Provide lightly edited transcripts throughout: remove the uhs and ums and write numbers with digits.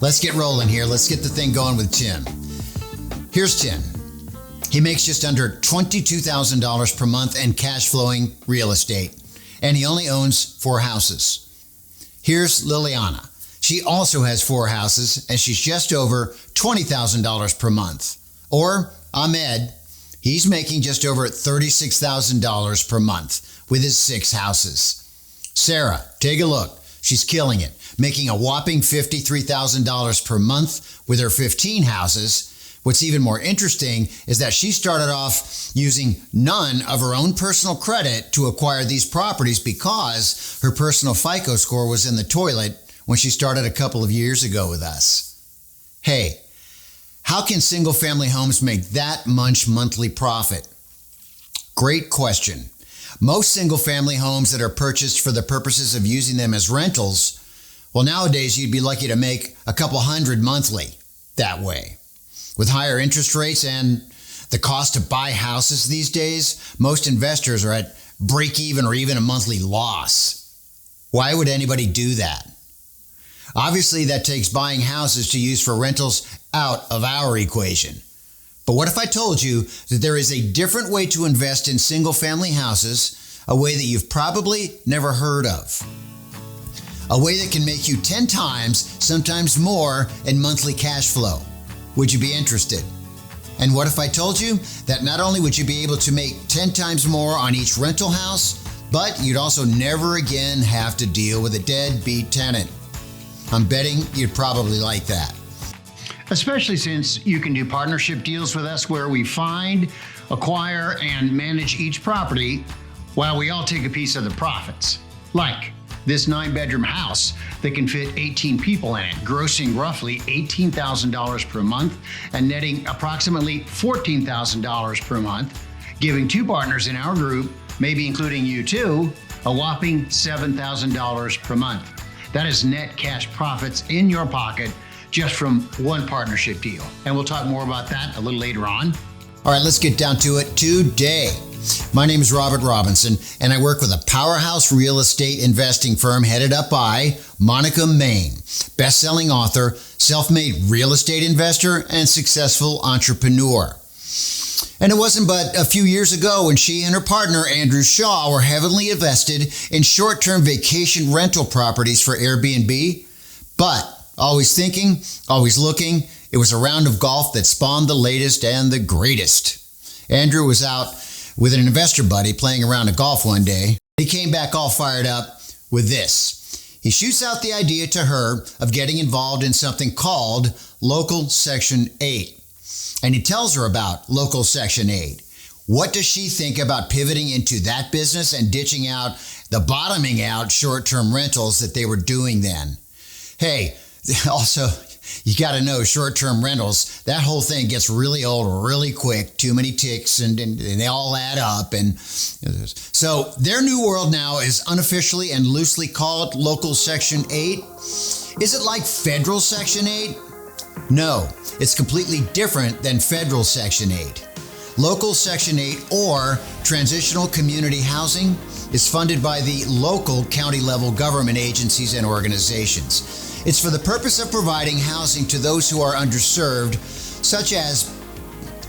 Let's get rolling here. Let's get the thing going with Tim. Here's Tim. He makes just under $22,000 per month in cash flowing real estate, and he only owns 4 houses. Here's Liliana. She also has 4 houses, and she's just over $20,000 per month. Or Ahmed, he's making just over $36,000 per month with his 6 houses. Sarah, take a look. She's killing it, making a whopping $53,000 per month with her 15 houses. What's even more interesting is that she started off using none of her own personal credit to acquire these properties because her personal FICO score was in the toilet when she started a couple of years ago with us. Hey, how can single-family homes make that much monthly profit? Great question. Most single-family homes that are purchased for the purposes of using them as rentals, well, nowadays you'd be lucky to make a couple hundred monthly that way. With higher interest rates and the cost to buy houses these days, most investors are at break-even or even a monthly loss. Why would anybody do that? Obviously, that takes buying houses to use for rentals out of our equation. But what if I told you that there is a different way to invest in single-family houses, a way that you've probably never heard of? A way that can make you 10 times, sometimes more, in monthly cash flow. Would you be interested? And what if I told you that not only would you be able to make 10 times more on each rental house, but you'd also never again have to deal with a deadbeat tenant? I'm betting you'd probably like that. Especially since you can do partnership deals with us where we find, acquire, and manage each property while we all take a piece of the profits. Like this 9-bedroom house that can fit 18 people in it, grossing roughly $18,000 per month and netting approximately $14,000 per month, giving 2 partners in our group, maybe including you too, a whopping $7,000 per month. That is net cash profits in your pocket just from one partnership deal. And we'll talk more about that a little later on. All right, let's get down to it today. My name is Robert Robinson, and I work with a powerhouse real estate investing firm headed up by Monica Main, best-selling author, self-made real estate investor, and successful entrepreneur. And it wasn't but a few years ago when she and her partner, Andrew Shaw, were heavily invested in short-term vacation rental properties for Airbnb. But always thinking, always looking, it was a round of golf that spawned the latest and the greatest. Andrew was out with an investor buddy playing a round of golf one day. He came back all fired up with this. He shoots out the idea to her of getting involved in something called Local Section 8. And he tells her about Local Section 8. What does she think about pivoting into that business and ditching out the bottoming out short-term rentals that they were doing then? Hey, also, you got to know short-term rentals, that whole thing gets really old really quick, too many ticks, and they all add up. And so their new world now is unofficially and loosely called Local Section 8. Is it like Federal Section 8? No, it's completely different than Federal Section 8. Local Section 8, or Transitional Community Housing, is funded by the local county-level government agencies and organizations. It's for the purpose of providing housing to those who are underserved, such as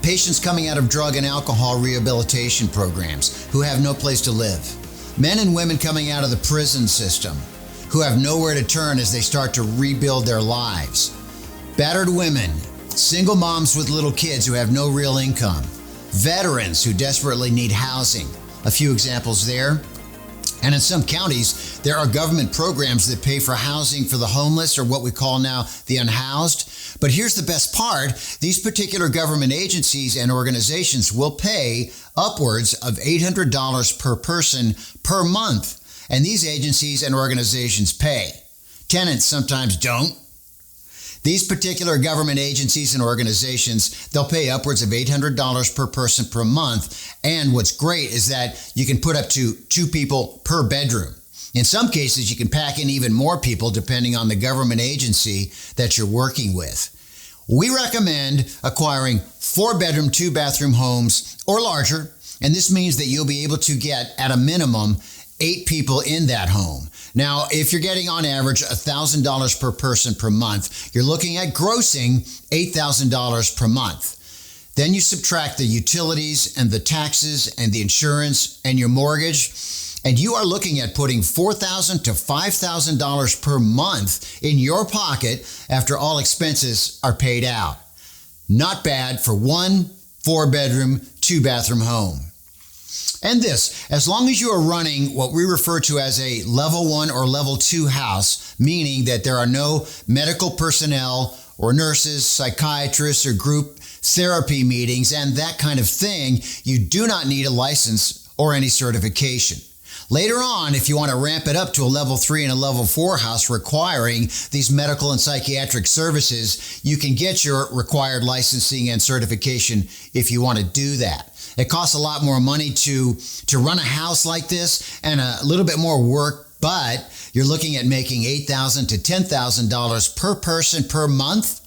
patients coming out of drug and alcohol rehabilitation programs who have no place to live, men and women coming out of the prison system who have nowhere to turn as they start to rebuild their lives, battered women, single moms with little kids who have no real income, veterans who desperately need housing. A few examples there. And in some counties, there are government programs that pay for housing for the homeless, or what we call now the unhoused. But here's the best part. These particular government agencies and organizations will pay upwards of $800 per person per month. And these agencies and organizations pay. Tenants sometimes don't. These particular government agencies and organizations, they'll pay upwards of $800 per person per month. And what's great is that you can put up to 2 people per bedroom. In some cases, you can pack in even more people depending on the government agency that you're working with. We recommend acquiring 4-bedroom, 2-bathroom homes or larger. And this means that you'll be able to get, at a minimum, 8 people in that home. Now, if you're getting on average $1,000 per person per month, you're looking at grossing $8,000 per month. Then you subtract the utilities and the taxes and the insurance and your mortgage, and you are looking at putting $4,000 to $5,000 per month in your pocket after all expenses are paid out. Not bad for one 4-bedroom, 2-bathroom home. And this, as long as you are running what we refer to as a level 1 or level 2 house, meaning that there are no medical personnel or nurses, psychiatrists, or group therapy meetings and that kind of thing, you do not need a license or any certification. Later on, if you want to ramp it up to a level 3 and a level 4 house requiring these medical and psychiatric services, you can get your required licensing and certification if you want to do that. It costs a lot more money to run a house like this and a little bit more work, but you're looking at making $8,000 to $10,000 per person per month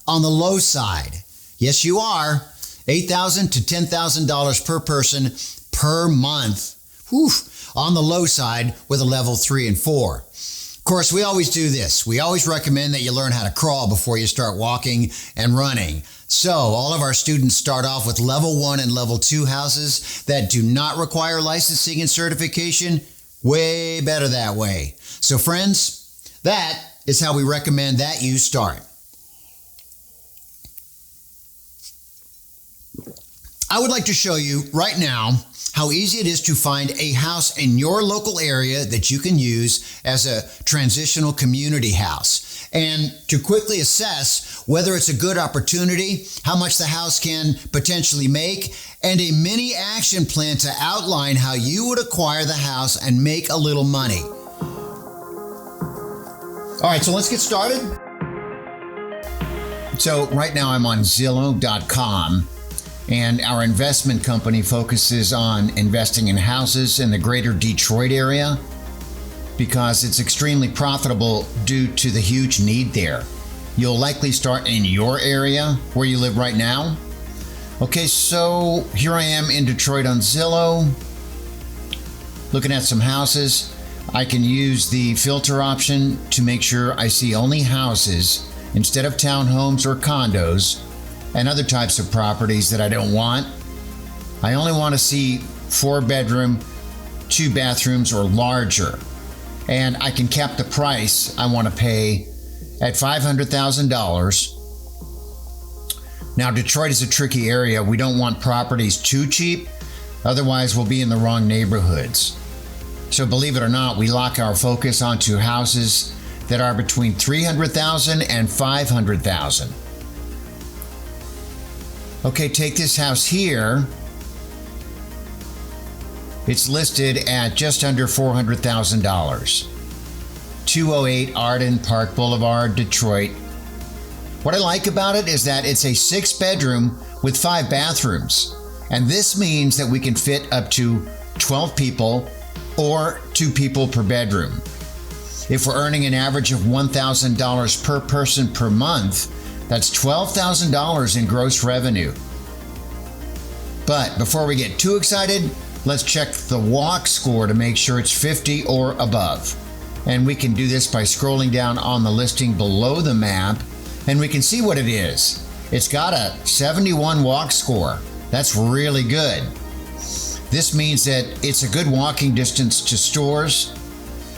on the low side. Yes, you are. $8,000 to $10,000 per person per month. Whew. On the low side with a level 3 and 4. Of course, we always do this. We always recommend that you learn how to crawl before you start walking and running. So all of our students start off with level 1 and level 2 houses that do not require licensing and certification. Way better that way. So friends, that is how we recommend that you start. I would like to show you right now how easy it is to find a house in your local area that you can use as a transitional community house, and to quickly assess whether it's a good opportunity, how much the house can potentially make, and a mini action plan to outline how you would acquire the house and make a little money. All right, so let's get started. So right now I'm on Zillow.com. And our investment company focuses on investing in houses in the greater Detroit area because it's extremely profitable due to the huge need there. You'll likely start in your area where you live right now. Okay, so here I am in Detroit on Zillow, looking at some houses. I can use the filter option to make sure I see only houses instead of townhomes or condos and other types of properties that I don't want. I only want to see 4-bedroom, 2 bathrooms or larger. And I can cap the price I want to pay at $500,000. Now, Detroit is a tricky area. We don't want properties too cheap, otherwise we'll be in the wrong neighborhoods. So believe it or not, we lock our focus onto houses that are between $300,000 and $500,000. Okay, take this house here. It's listed at just under $400,000. 208 Arden Park Boulevard, Detroit. What I like about it is that it's a 6-bedroom with 5 bathrooms. And this means that we can fit up to 12 people or 2 people per bedroom. If we're earning an average of $1,000 per person per month, that's $12,000 in gross revenue. But before we get too excited, let's check the walk score to make sure it's 50 or above. And we can do this by scrolling down on the listing below the map, and we can see what it is. It's got a 71 walk score. That's really good. This means that it's a good walking distance to stores.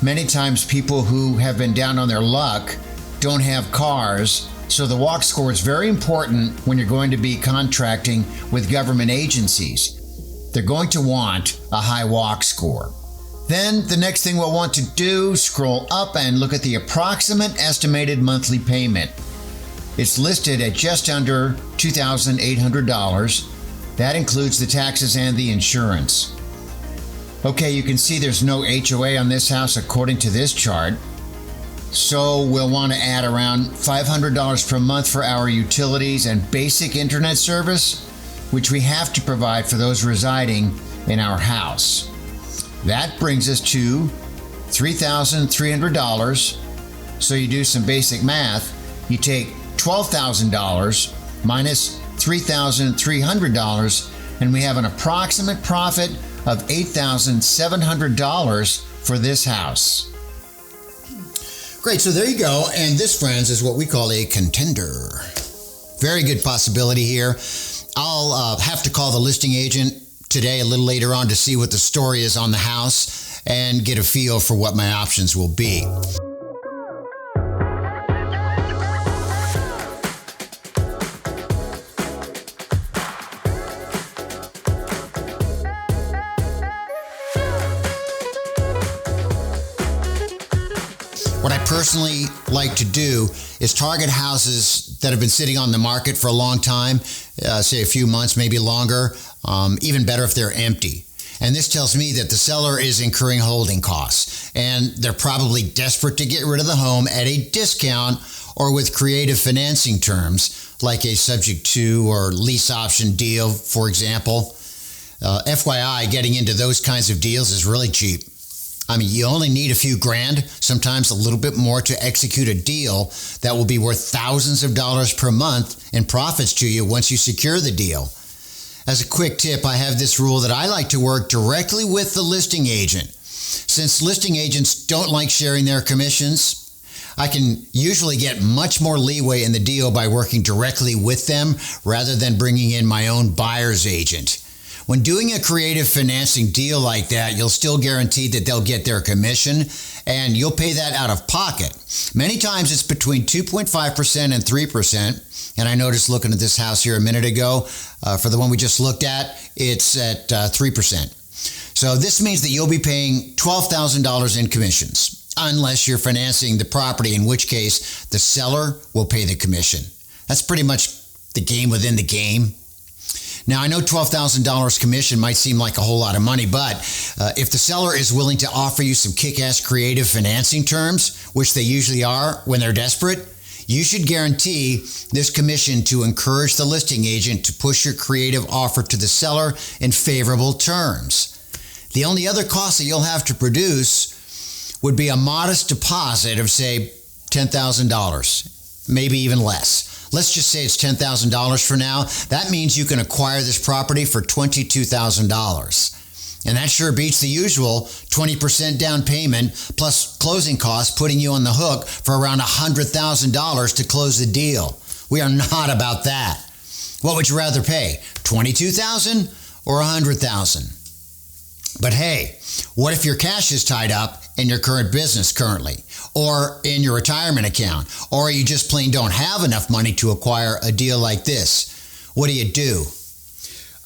Many times people who have been down on their luck don't have cars, so the walk score is very important when you're going to be contracting with government agencies. They're going to want a high walk score. Then the next thing we'll want to do, scroll up and look at the approximate estimated monthly payment. It's listed at just under $2,800. That includes the taxes and the insurance. Okay, you can see there's no HOA on this house according to this chart. So we'll want to add around $500 per month for our utilities and basic internet service, which we have to provide for those residing in our house. That brings us to $3,300. So you do some basic math. You take $12,000 minus $3,300, and we have an approximate profit of $8,700 for this house. Great, so there you go. And this, friends, is what we call a contender. Very good possibility here. I'll have to call the listing agent today a little later on to see what the story is on the house and get a feel for what my options will be. What I personally like to do is target houses that have been sitting on the market for a long time, say a few months, maybe longer, even better if they're empty. And this tells me that the seller is incurring holding costs, and they're probably desperate to get rid of the home at a discount or with creative financing terms, like a subject to or lease option deal, for example. FYI, getting into those kinds of deals is really cheap. I mean, you only need a few grand, sometimes a little bit more, to execute a deal that will be worth thousands of dollars per month in profits to you once you secure the deal. As a quick tip, I have this rule that I like to work directly with the listing agent. Since listing agents don't like sharing their commissions, I can usually get much more leeway in the deal by working directly with them rather than bringing in my own buyer's agent. When doing a creative financing deal like that, you'll still guarantee that they'll get their commission, and you'll pay that out of pocket. Many times it's between 2.5% and 3%. And I noticed looking at this house here a minute ago, for the one we just looked at, it's at 3%. So this means that you'll be paying $12,000 in commissions, unless you're financing the property, in which case the seller will pay the commission. That's pretty much the game within the game. Now, I know $12,000 commission might seem like a whole lot of money, but if the seller is willing to offer you some kick-ass creative financing terms, which they usually are when they're desperate, you should guarantee this commission to encourage the listing agent to push your creative offer to the seller in favorable terms. The only other cost that you'll have to produce would be a modest deposit of, say, $10,000, maybe even less. Let's just say it's $10,000 for now. That means you can acquire this property for $22,000. And that sure beats the usual 20% down payment plus closing costs, putting you on the hook for around $100,000 to close the deal. We are not about that. What would you rather pay, $22,000 or $100,000? But hey, what if your cash is tied up in your current business currently, or in your retirement account, or you just plain don't have enough money to acquire a deal like this? What do?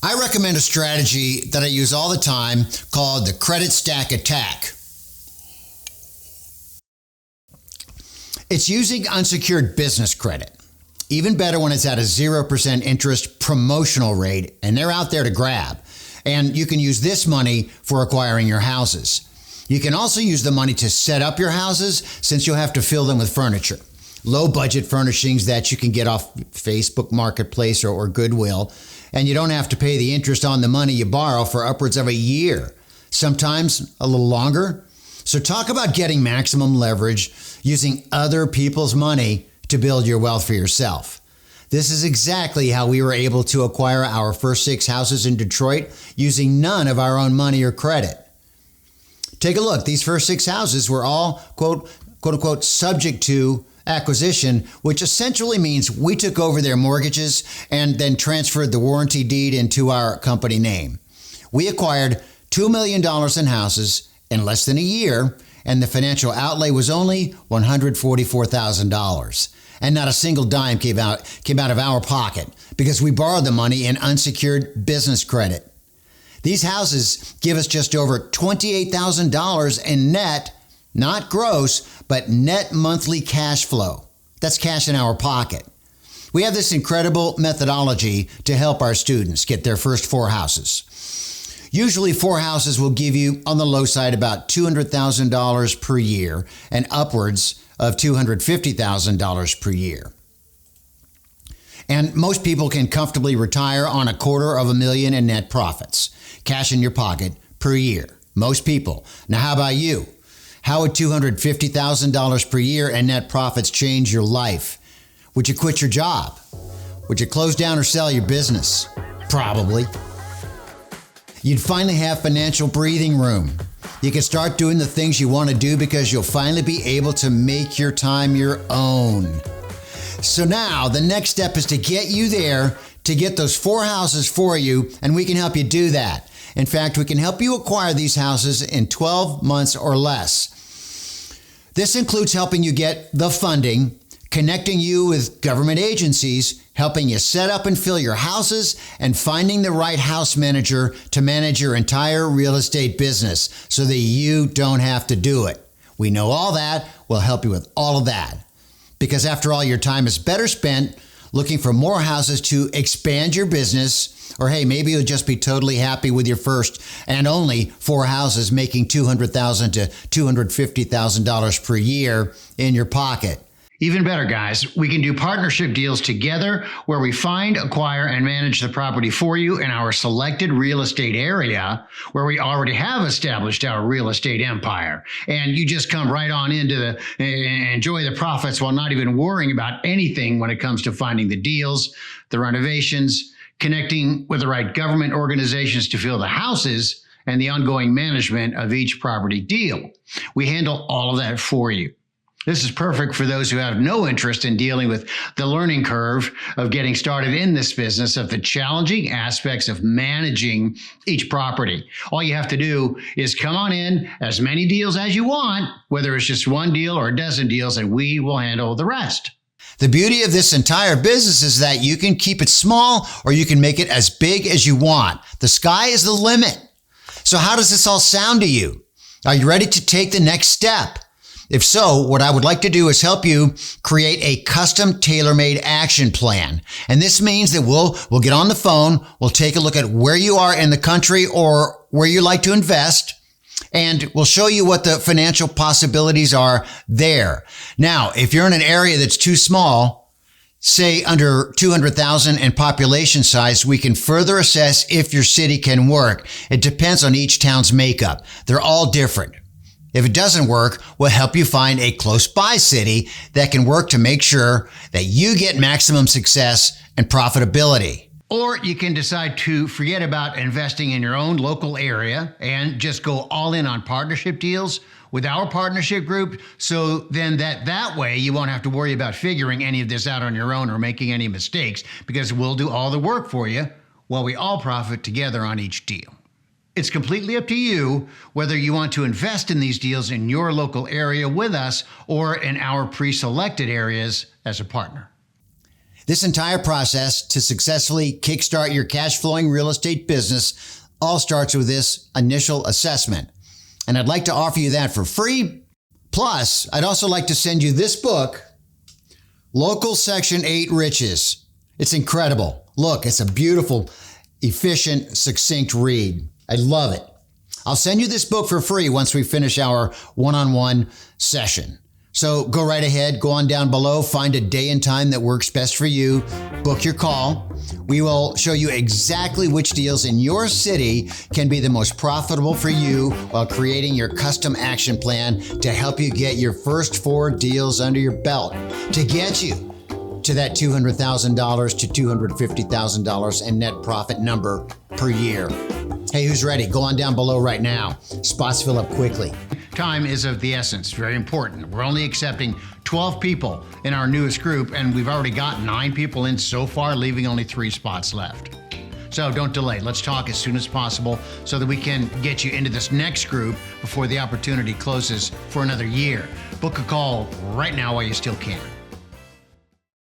I recommend a strategy that I use all the time called the credit stack attack. It's using unsecured business credit. Even better when it's at a 0% interest promotional rate, and they're out there to grab. And you can use this money for acquiring your houses. You can also use the money to set up your houses, since you'll have to fill them with furniture. Low budget furnishings that you can get off Facebook Marketplace or Goodwill. And you don't have to pay the interest on the money you borrow for upwards of a year, sometimes a little longer. So talk about getting maximum leverage using other people's money to build your wealth for yourself. This is exactly how we were able to acquire our first 6 houses in Detroit using none of our own money or credit. Take a look. These first 6 houses were all, quote unquote, subject to acquisition, which essentially means we took over their mortgages and then transferred the warranty deed into our company name. We acquired $2 million in houses in less than a year, and the financial outlay was only $144,000. And not a single dime came out of our pocket because we borrowed the money in unsecured business credit. These houses give us just over $28,000 in net, not gross, but net monthly cash flow. That's cash in our pocket. We have this incredible methodology to help our students get their first 4 houses. Usually 4 houses will give you, on the low side, about $200,000 per year and upwards of $250,000 per year. And most people can comfortably retire on $250,000 in net profits, cash in your pocket per year. Most people. Now, how about you? How would $250,000 per year in net profits change your life? Would you quit your job? Would you close down or sell your business? Probably. You'd finally have financial breathing room. You can start doing the things you want to do because you'll finally be able to make your time your own. So now the next step is to get you there, to get those 4 houses for you, and we can help you do that. In fact, we can help you acquire these houses in 12 months or less. This includes helping you get the funding, connecting you with government agencies, helping you set up and fill your houses, and finding the right house manager to manage your entire real estate business so that you don't have to do it. We know all that. We'll help you with all of that. Because after all, your time is better spent looking for more houses to expand your business, or hey, maybe you'll just be totally happy with your first and only 4 houses making $200,000 to $250,000 per year in your pocket. Even better, guys, we can do partnership deals together where we find, acquire, and manage the property for you in our selected real estate area where we already have established our real estate empire. And you just come right on into enjoy the profits while not even worrying about anything when it comes to finding the deals, the renovations, connecting with the right government organizations to fill the houses, and the ongoing management of each property deal. We handle all of that for you. This is perfect for those who have no interest in dealing with the learning curve of getting started in this business, of the challenging aspects of managing each property. All you have to do is come on in, as many deals as you want, whether it's just 1 deal or a dozen deals, and we will handle the rest. The beauty of this entire business is that you can keep it small or you can make it as big as you want. The sky is the limit. So how does this all sound to you? Are you ready to take the next step? If so, what I would like to do is help you create a custom tailor-made action plan. And this means that we'll get on the phone, we'll take a look at where you are in the country or where you like to invest, and we'll show you what the financial possibilities are there. Now, if you're in an area that's too small, say under 200,000 in population size, we can further assess if your city can work. It depends on each town's makeup. They're all different. If it doesn't work, we'll help you find a close by city that can work to make sure that you get maximum success and profitability. Or you can decide to forget about investing in your own local area and just go all in on partnership deals with our partnership group. So then that way you won't have to worry about figuring any of this out on your own or making any mistakes, because we'll do all the work for you while we all profit together on each deal. It's completely up to you whether you want to invest in these deals in your local area with us or in our pre-selected areas as a partner. This entire process to successfully kickstart your cash flowing real estate business all starts with this initial assessment. And I'd like to offer you that for free. Plus, I'd also like to send you this book, Local Section 8 Riches. It's incredible. Look, it's a beautiful, efficient, succinct read. I love it. I'll send you this book for free once we finish our one-on-one session. So go right ahead, go on down below, find a day and time that works best for you, book your call. We will show you exactly which deals in your city can be the most profitable for you while creating your custom action plan to help you get your first 4 deals under your belt to get you to that $200,000 to $250,000 in net profit number per year. Hey, who's ready? Go on down below right now. Spots fill up quickly. Time is of the essence, very important. We're only accepting 12 people in our newest group, and we've already got 9 people in so far, leaving only 3 spots left. So don't delay. Let's talk as soon as possible so that we can get you into this next group before the opportunity closes for another year. Book a call right now while you still can.